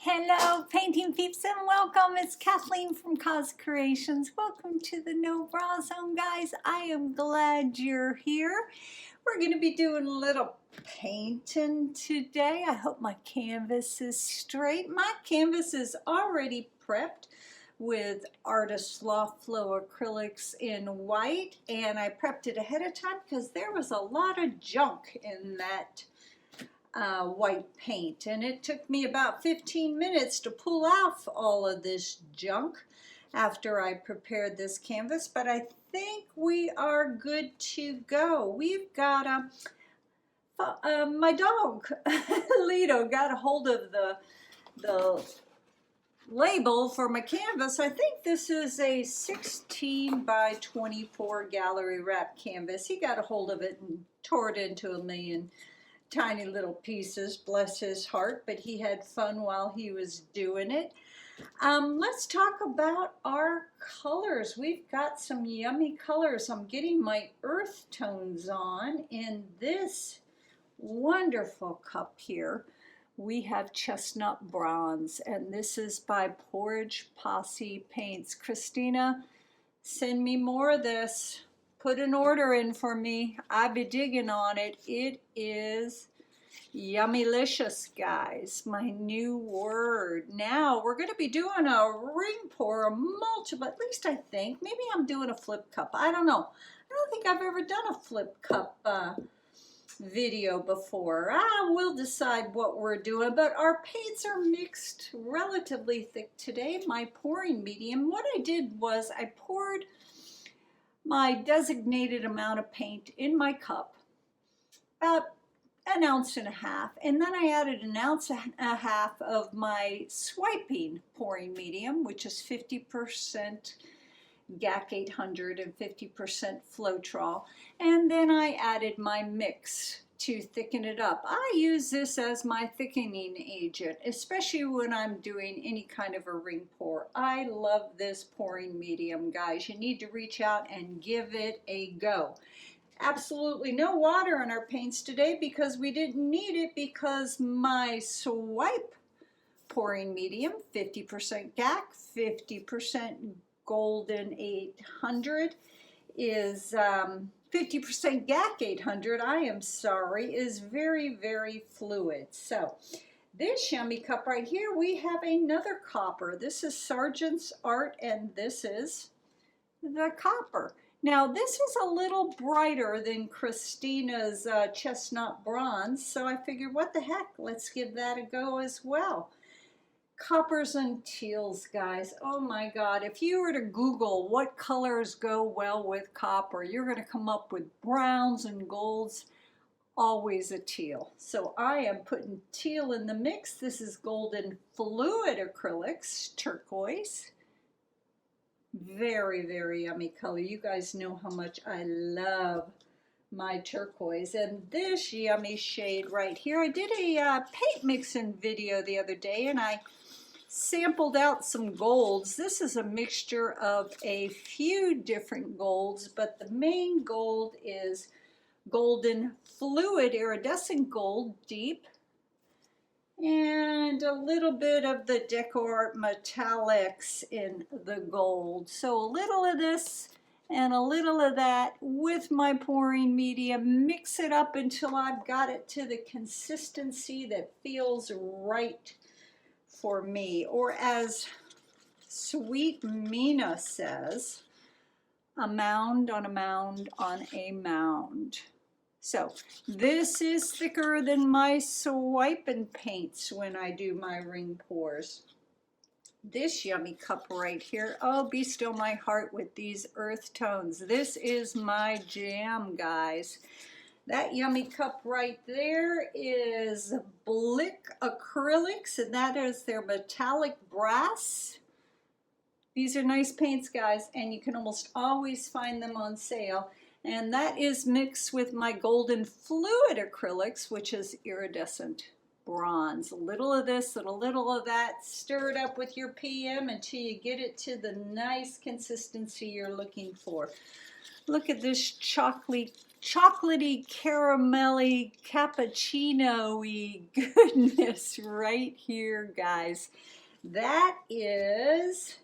Hello, painting peeps, and welcome. It's Kathleen from COZ Creations. Welcome to the No Bra Zone, guys. I am glad you're here. We're going to be doing a little painting today. I hope my canvas is straight. My canvas is already prepped with Artist Loft Flow acrylics in white, and I prepped it ahead of time because there was a lot of junk in that white paint, and it took me about 15 minutes to pull off all of this junk after I prepared this canvas, but I think we are good to go. We've got my dog Lido got a hold of the label for my canvas. I think this is a 16 by 24 gallery wrap canvas. He got a hold of it and tore it into a million tiny little pieces, bless his heart, but he had fun while he was doing it. Let's talk about our colors. We've got some yummy colors. I'm getting my earth tones on in this wonderful cup here. We have Chestnut Bronze, and this is by Pourage Passe Paints. Christina, send me more of this. Put an order in for me. I'll be digging on it. It is yummylicious, guys. My new word. Now we're going to be doing a ring pour, a multiple, at least I think. Maybe I'm doing a flip cup. I don't know. I don't think I've ever done a flip cup video before. We'll decide what we're doing, but our paints are mixed relatively thick today. My pouring medium, what I did was I poured my designated amount of paint in my cup, about 1.5 ounces, and then I added 1.5 ounces of my swiping pouring medium, which is 50% GAC 800 and 50% Floetrol, and then I added my mix to thicken it up. I use this as my thickening agent, especially when I'm doing any kind of a ring pour. I love this pouring medium, guys. You need to reach out and give it a go. Absolutely no water in our paints today because we didn't need it, because my swipe pouring medium, 50% GAC, 50% Golden 800 is 50% GAC 800, I am sorry, is very, very fluid. So this yummy cup right here, we have another copper. This is Sargents Art, and this is the copper. Now this is a little brighter than Christina's Chestnut Bronze, so I figured, what the heck, let's give that a go as well. Coppers and teals, guys. Oh my God, if you were to Google what colors go well with copper, you're going to come up with browns and golds, always a teal. So I am putting teal in the mix. This is Golden Fluid Acrylics, Turquoise. Very, very yummy color. You guys know how much I love my turquoise. And this yummy shade right here, I did a paint mixing video the other day, and I sampled out some golds. This is a mixture of a few different golds, but the main gold is Golden Fluid Iridescent Gold Deep, and a little bit of the DecoArt metallics in the gold. So a little of this and a little of that with my pouring medium. Mix it up until I've got it to the consistency that feels right for me, or as Sweet Mina says, a mound on a mound on a mound. So this is thicker than my swiping paints when I do my ring pours. This yummy cup right here, oh, be still my heart with these earth tones. This is my jam, guys. That yummy cup right there is Blick Acrylics, and that is their metallic brass. These are nice paints, guys, and you can almost always find them on sale. And that is mixed with my Golden Fluid Acrylics, which is Iridescent Bronze. A little of this and a little of that. Stir it up with your PM until you get it to the nice consistency you're looking for. Look at this chocolate chocolatey, caramelly, cappuccino-y goodness right here, guys. That is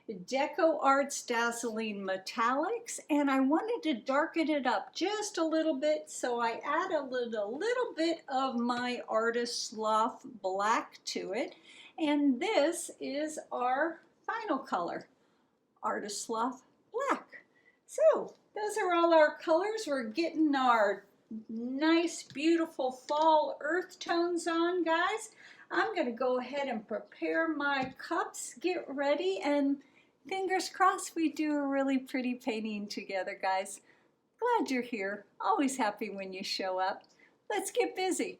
DecoArt's Dazzling Metallics, and I wanted to darken it up just a little bit, so I add a little bit of my Artist Loft black to it, and this is our final color, Artist Loft black. So those are all our colors. We're getting our nice, beautiful fall earth tones on, guys. I'm going to go ahead and prepare my cups, get ready, and fingers crossed we do a really pretty painting together, guys. Glad you're here. Always happy when you show up. Let's get busy.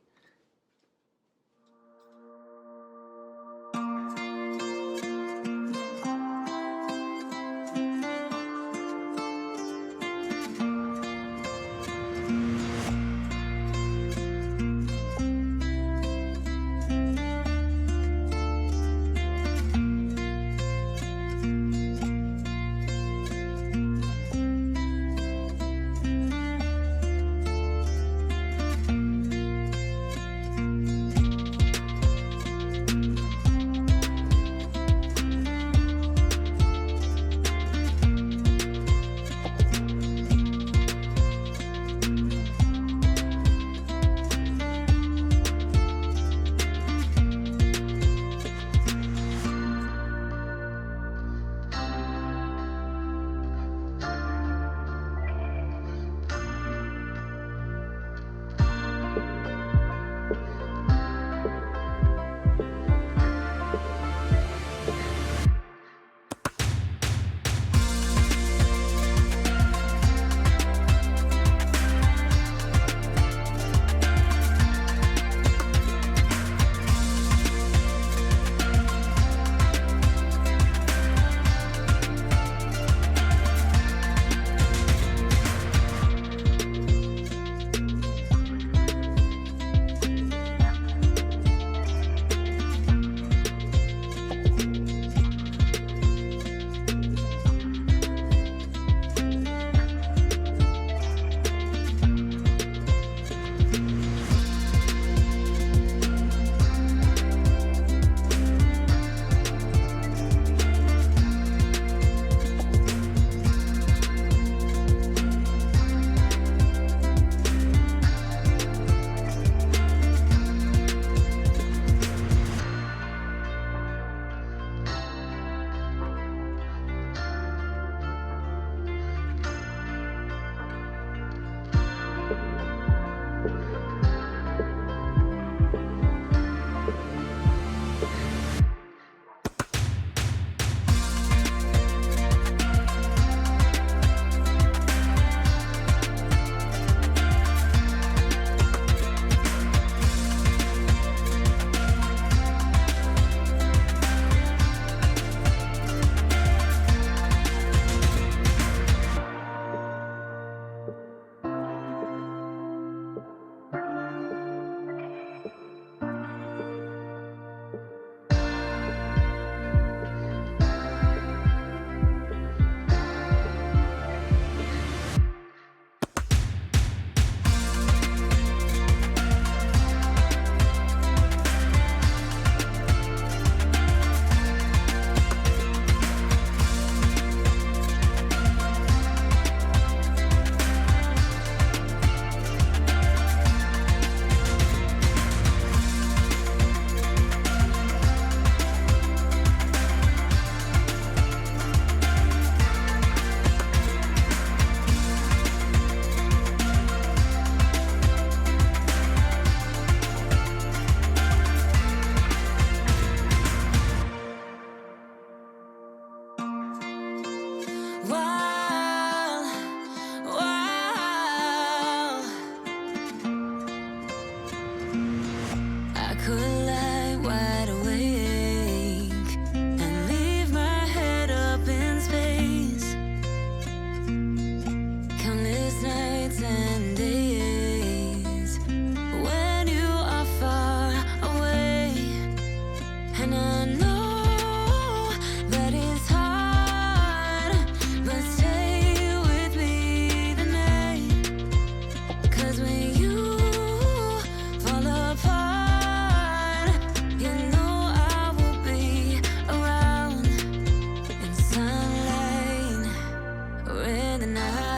the night.